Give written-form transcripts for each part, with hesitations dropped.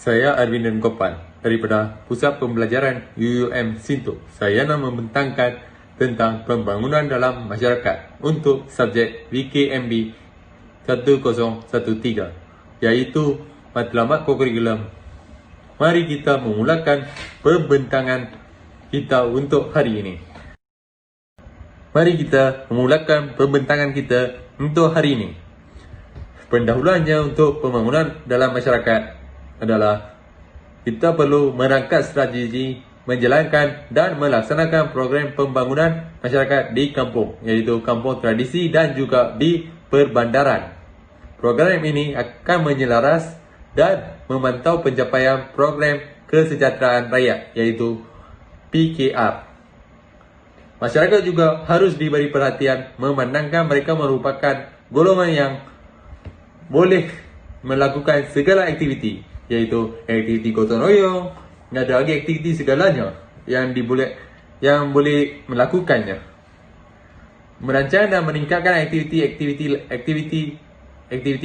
Saya Arvindan Gopal daripada Pusat Pembelajaran UUM Sinto. Saya nak membentangkan tentang pembangunan dalam masyarakat untuk subjek VKMB 1013, iaitu matlamat kurikulum. Mari kita memulakan pembentangan kita untuk hari ini. Pendahuluannya untuk pembangunan dalam masyarakat adalah kita perlu merangkai strategi menjalankan dan melaksanakan program pembangunan masyarakat di kampung, iaitu kampung tradisi dan juga di perbandaran. Program ini akan menyelaras dan memantau pencapaian program kesejahteraan rakyat, iaitu PKR. Masyarakat juga harus diberi perhatian memandangkan mereka merupakan golongan yang boleh melakukan segala aktiviti, iaitu aktiviti gotong royong, ada lagi aktiviti segalanya yang boleh melakukannya. Merancang dan meningkatkan aktiviti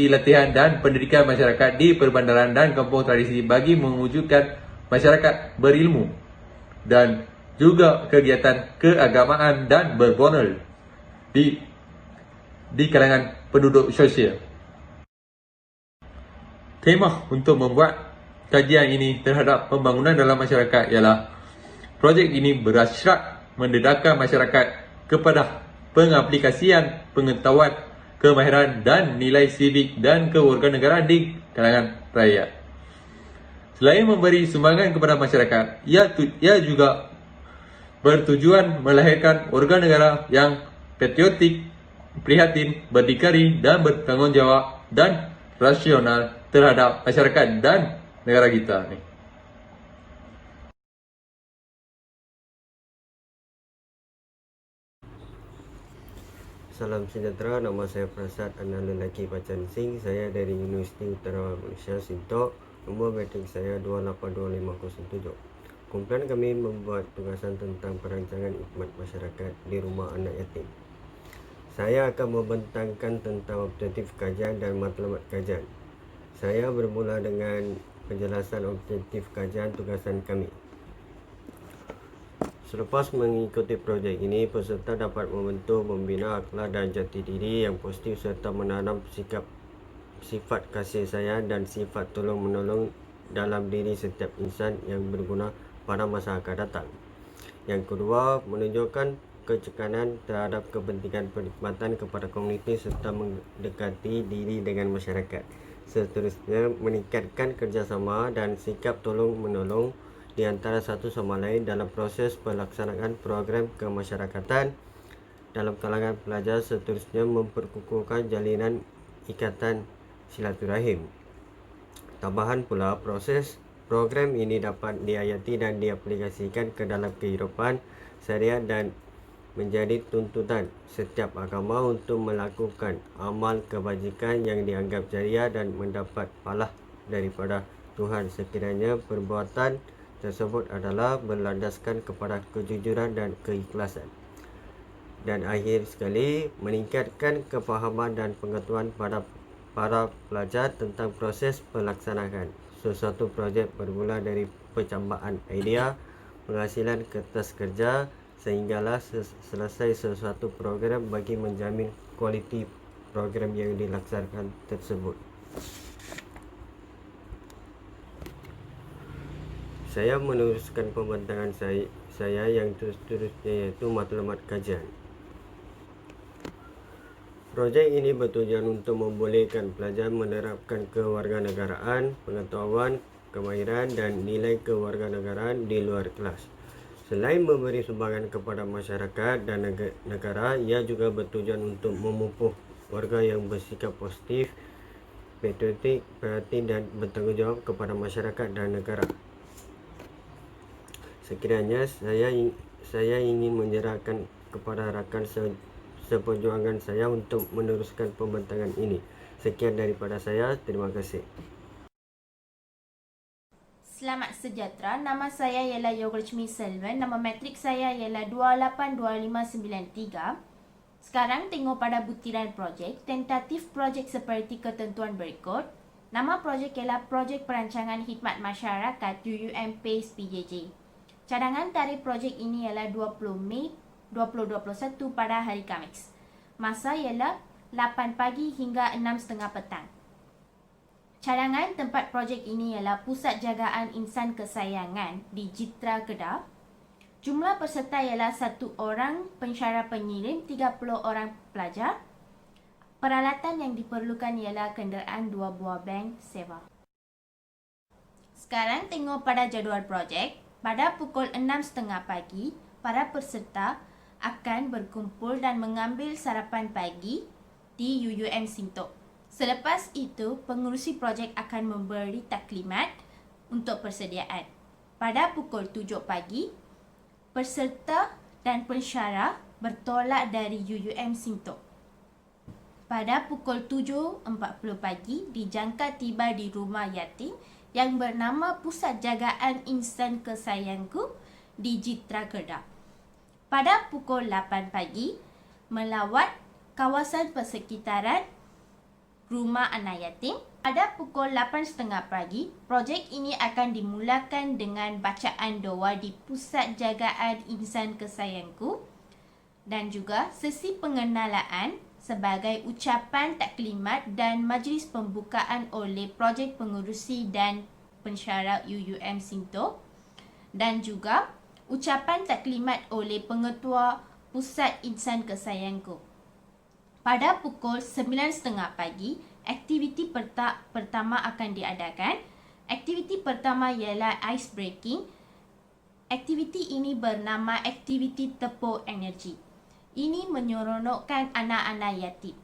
latihan dan pendidikan masyarakat di perbandaran dan kampung tradisi bagi mewujudkan masyarakat berilmu, dan juga kegiatan keagamaan dan berbonol di kalangan penduduk sosial. Tema untuk membuat kajian ini terhadap pembangunan dalam masyarakat ialah projek ini berhasrat mendedahkan masyarakat kepada pengaplikasian pengetahuan, kemahiran dan nilai sivik dan kewarganegaraan di kalangan rakyat. Selain memberi sumbangan kepada masyarakat, ia juga bertujuan melahirkan warga negara yang patriotik, prihatin, berdikari dan bertanggungjawab dan rasional terhadap masyarakat dan negara kita ni. Salam sejahtera, nama saya Prasad Anak Lelaki Pacan Singh. Saya dari Universiti Utara Malaysia Sinto. Nombor matrik saya 2825007. Kumpulan kami membuat tugasan tentang perancangan khidmat masyarakat di rumah anak yatim. Saya akan membentangkan tentang objektif kajian dan matlamat kajian. Saya bermula dengan penjelasan objektif kajian tugasan kami. Selepas mengikuti projek ini, peserta dapat membentuk, membina akhlak dan jati diri yang positif serta menanam sifat kasih sayang dan sifat tolong-menolong dalam diri setiap insan yang berguna pada masa akan datang. Yang kedua, menunjukkan kecekanan terhadap kepentingan perkhidmatan kepada komuniti serta mendekati diri dengan masyarakat. Seterusnya, meningkatkan kerjasama dan sikap tolong-menolong di antara satu sama lain dalam proses pelaksanaan program kemasyarakatan dalam kalangan pelajar. Seterusnya, memperkukuhkan jalinan ikatan silaturahim. Tambahan pula, proses program ini dapat diayati dan diaplikasikan ke dalam kehidupan syariat dan menjadi tuntutan setiap agama untuk melakukan amal kebajikan yang dianggap jariah dan mendapat pahala daripada Tuhan sekiranya perbuatan tersebut adalah berlandaskan kepada kejujuran dan keikhlasan. Dan akhir sekali, meningkatkan kefahaman dan pengetahuan pada para pelajar tentang proses pelaksanaan sesuatu projek bermula dari pencambahan idea, penghasilan kertas kerja sehinggalah selesai sesuatu program bagi menjamin kualiti program yang dilaksanakan tersebut. Saya meneruskan pembentangan saya yang seterusnya, iaitu matlamat kajian. Projek ini bertujuan untuk membolehkan pelajar menerapkan kewarganegaraan, pengetahuan, kemahiran dan nilai kewarganegaraan di luar kelas. Selain memberi sumbangan kepada masyarakat dan negara, ia juga bertujuan untuk memupuk warga yang bersikap positif, patriotik, prihatin dan bertanggungjawab kepada masyarakat dan negara. Sekiranya saya ingin menyerahkan kepada rakan seperjuangan saya untuk meneruskan pembentangan ini. Sekian daripada saya, terima kasih. Selamat sejahtera, nama saya ialah Yogurchmi Selvan, nama matrik saya ialah 282593. Sekarang tengok pada butiran projek, tentatif projek seperti ketentuan berikut. Nama projek ialah Projek Perancangan Khidmat Masyarakat UUM PACE PJJ. Cadangan tarikh projek ini ialah 20 Mei 2021 pada hari Khamis. Masa ialah 8 pagi hingga 6.30 petang. Cadangan tempat projek ini ialah Pusat Jagaan Insan Kesayangan di Jitra Kedah. Jumlah peserta ialah 1 orang pensyarah pengirim, 30 orang pelajar. Peralatan yang diperlukan ialah kenderaan 2 buah bank sewa. Sekarang tengok pada jadual projek. Pada pukul 6.30 pagi, para peserta akan berkumpul dan mengambil sarapan pagi di UUM Sintok. Selepas itu, pengurusi projek akan memberi taklimat untuk persediaan. Pada pukul 7 pagi, peserta dan pensyarah bertolak dari UUM Sintok. Pada pukul 7.40 pagi, dijangka tiba di rumah yatim yang bernama Pusat Jagaan Insan Kesayangku di Jitra Kedah. Pada pukul 8 pagi, melawat kawasan persekitaran rumah anak yatim. Pada pukul 8.30 pagi, projek ini akan dimulakan dengan bacaan doa di Pusat Jagaan Insan Kesayangku dan juga sesi pengenalan sebagai ucapan taklimat dan majlis pembukaan oleh projek pengurusi dan pensyarah UUM Sintok dan juga ucapan taklimat oleh pengetua Pusat Insan Kesayangku. Pada pukul 9.30 pagi, aktiviti pertama akan diadakan. Aktiviti pertama ialah ice breaking. Aktiviti ini bernama aktiviti tepuk energi. Ini menyeronokkan anak-anak yatim.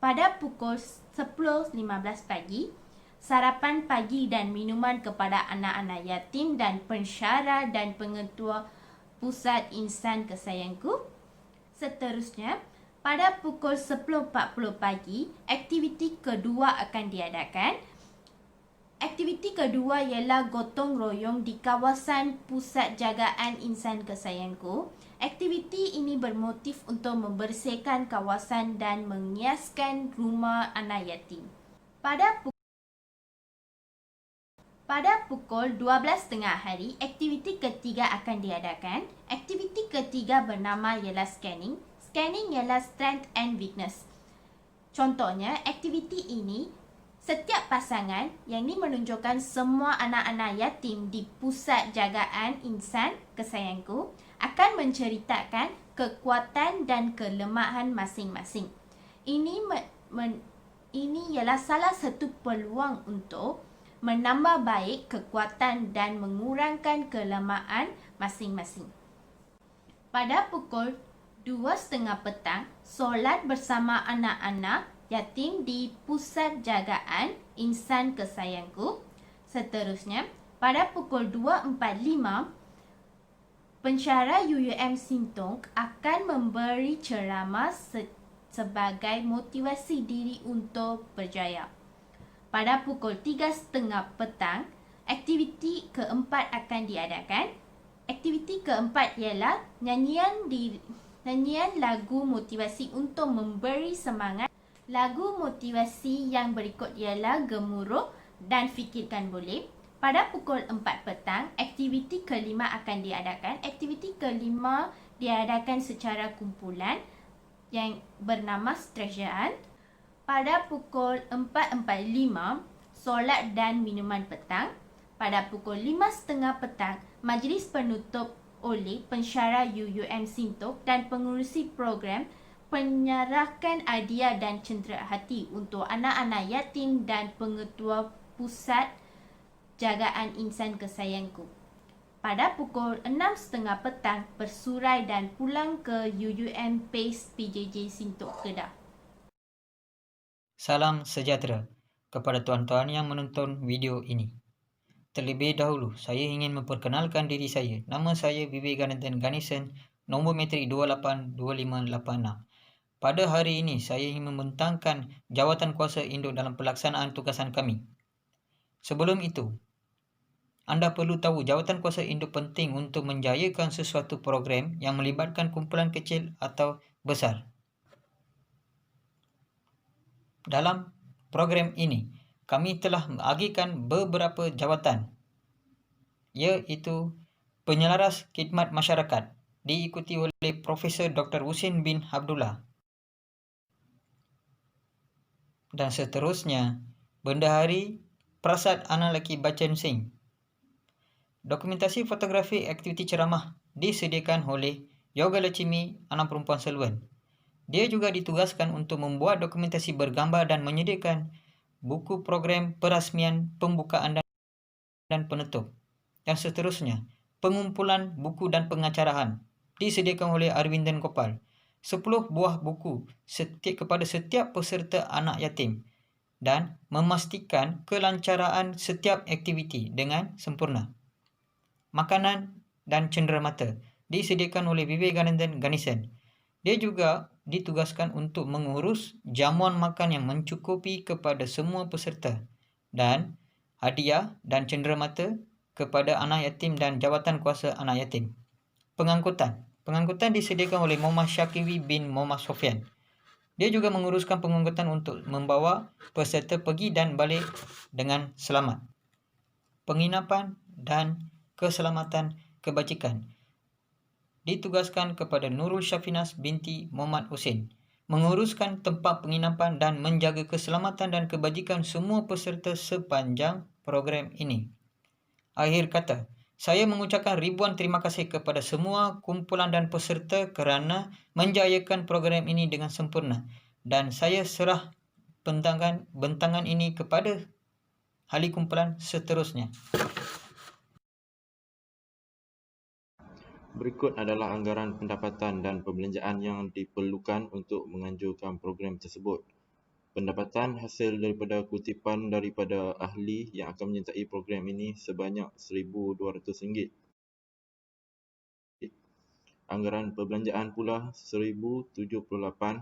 Pada pukul 10.15 pagi, sarapan pagi dan minuman kepada anak-anak yatim dan pensyarah dan pengetua Pusat Insan Kesayangku. Seterusnya, pada pukul 10.40 pagi, aktiviti kedua akan diadakan. Aktiviti kedua ialah gotong royong di kawasan Pusat Jagaan Insan Kesayangku. Aktiviti ini bermotif untuk membersihkan kawasan dan menghiaskan rumah anak yatim. Pada pukul 12.30 hari, aktiviti ketiga akan diadakan. Aktiviti ketiga bernama ialah scanning. Scanning ialah strength and weakness. Contohnya, aktiviti ini setiap pasangan yang ini menunjukkan semua anak-anak yatim di Pusat Jagaan Insan Kesayangku akan menceritakan kekuatan dan kelemahan masing-masing. Ini ialah salah satu peluang untuk menambah baik kekuatan dan mengurangkan kelemahan masing-masing. Pada pukul 2.30 petang, solat bersama anak-anak yatim di Pusat Jagaan Insan Kesayangku. Seterusnya, pada pukul 2.45, pensyarah UUM Sintok akan memberi ceramah sebagai motivasi diri untuk berjaya. Pada pukul 3.30 petang, aktiviti keempat akan diadakan. Aktiviti keempat ialah nyanyian lagu motivasi untuk memberi semangat. Lagu motivasi yang berikut ialah Gemuruh dan Fikirkan Boleh. Pada pukul 4 petang, aktiviti kelima akan diadakan. Aktiviti kelima diadakan secara kumpulan yang bernama Stresiaan. Pada pukul 4.45, solat dan minuman petang. Pada pukul 5.30 petang, majlis penutup oleh pensyarah UUM Sintok dan pengurusi program penyerahkan hadiah dan cenderahati untuk anak-anak yatim dan pengetua Pusat Jagaan Insan Kesayangku. Pada pukul 6.30 petang, bersurai dan pulang ke UUM PACE PJJ Sintok Kedah. Salam sejahtera kepada tuan-tuan yang menonton video ini. Terlebih dahulu, saya ingin memperkenalkan diri saya. Nama saya Vivekanandan Ganesan, nombor matrik 282586. Pada hari ini, saya ingin membentangkan jawatan kuasa induk dalam pelaksanaan tugasan kami. Sebelum itu, anda perlu tahu jawatan kuasa induk penting untuk menjayakan sesuatu program yang melibatkan kumpulan kecil atau besar. Dalam program ini, kami telah mengagihkan beberapa jawatan, iaitu Penyelaras Khidmat Masyarakat, diikuti oleh Profesor Dr. Husin bin Abdullah, dan seterusnya Bendahari Prasad Anak Lelaki Bachan Singh. Dokumentasi fotografi aktiviti ceramah disediakan oleh Yoga Lachimi, anak perempuan Selwan. Dia juga ditugaskan untuk membuat dokumentasi bergambar dan menyediakan buku program perasmian, pembukaan dan penutup. Dan seterusnya, pengumpulan buku dan pengacaraan disediakan oleh Arvindan Gopal. 10 buah buku kepada setiap peserta anak yatim dan memastikan kelancaran setiap aktiviti dengan sempurna. Makanan dan cenderamata disediakan oleh Vivekananda Ganesan. Dia juga ditugaskan untuk mengurus jamuan makan yang mencukupi kepada semua peserta dan hadiah dan cenderamata kepada anak yatim dan jawatan kuasa anak yatim. Pengangkutan disediakan oleh Muhammad Syakiwi bin Muhammad Sofian. Dia juga menguruskan pengangkutan untuk membawa peserta pergi dan balik dengan selamat. Penginapan dan keselamatan kebajikan ditugaskan kepada Nurul Syafinas binti Muhammad Husin, menguruskan tempat penginapan dan menjaga keselamatan dan kebajikan semua peserta sepanjang program ini. Akhir kata, saya mengucapkan ribuan terima kasih kepada semua kumpulan dan peserta kerana menjayakan program ini dengan sempurna, dan saya serah bentangan ini kepada ahli kumpulan seterusnya. Berikut adalah anggaran pendapatan dan pembelanjaan yang diperlukan untuk menganjurkan program tersebut. Pendapatan hasil daripada kutipan daripada ahli yang akan menyertai program ini sebanyak RM1,200. Anggaran perbelanjaan pula RM1,078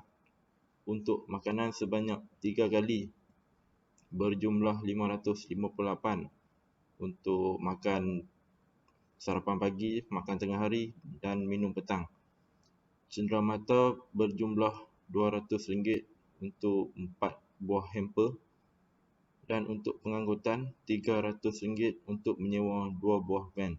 untuk makanan sebanyak 3 kali berjumlah RM558 untuk makan sarapan pagi, makan tengah hari dan minum petang. Cenderamata berjumlah RM200 untuk 4 buah hamper, dan untuk pengangkutan RM300 untuk menyewa 2 buah van.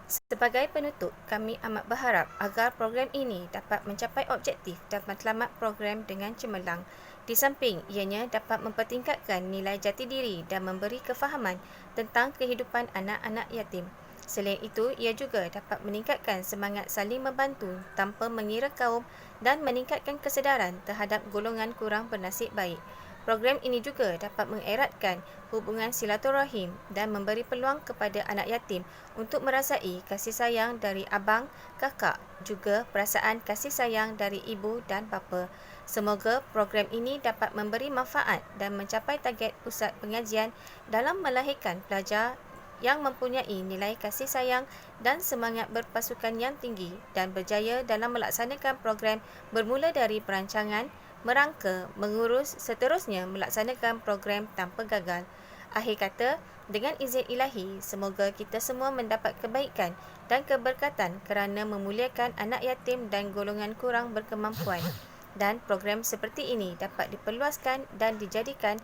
Sebagai penutup, kami amat berharap agar program ini dapat mencapai objektif dan matlamat program dengan cemerlang. Di samping ianya dapat mempertingkatkan nilai jati diri dan memberi kefahaman tentang kehidupan anak-anak yatim. Selain itu, ia juga dapat meningkatkan semangat saling membantu tanpa mengira kaum dan meningkatkan kesedaran terhadap golongan kurang bernasib baik. Program ini juga dapat mengeratkan hubungan silaturahim dan memberi peluang kepada anak yatim untuk merasai kasih sayang dari abang, kakak, juga perasaan kasih sayang dari ibu dan bapa. Semoga program ini dapat memberi manfaat dan mencapai target pusat pengajian dalam melahirkan pelajar yang mempunyai nilai kasih sayang dan semangat berpasukan yang tinggi dan berjaya dalam melaksanakan program bermula dari perancangan, merangka, mengurus, seterusnya melaksanakan program tanpa gagal. Akhir kata, dengan izin ilahi, semoga kita semua mendapat kebaikan dan keberkatan kerana memuliakan anak yatim dan golongan kurang berkemampuan. Dan program seperti ini dapat diperluaskan dan dijadikan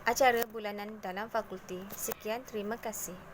acara bulanan dalam fakulti. Sekian, terima kasih.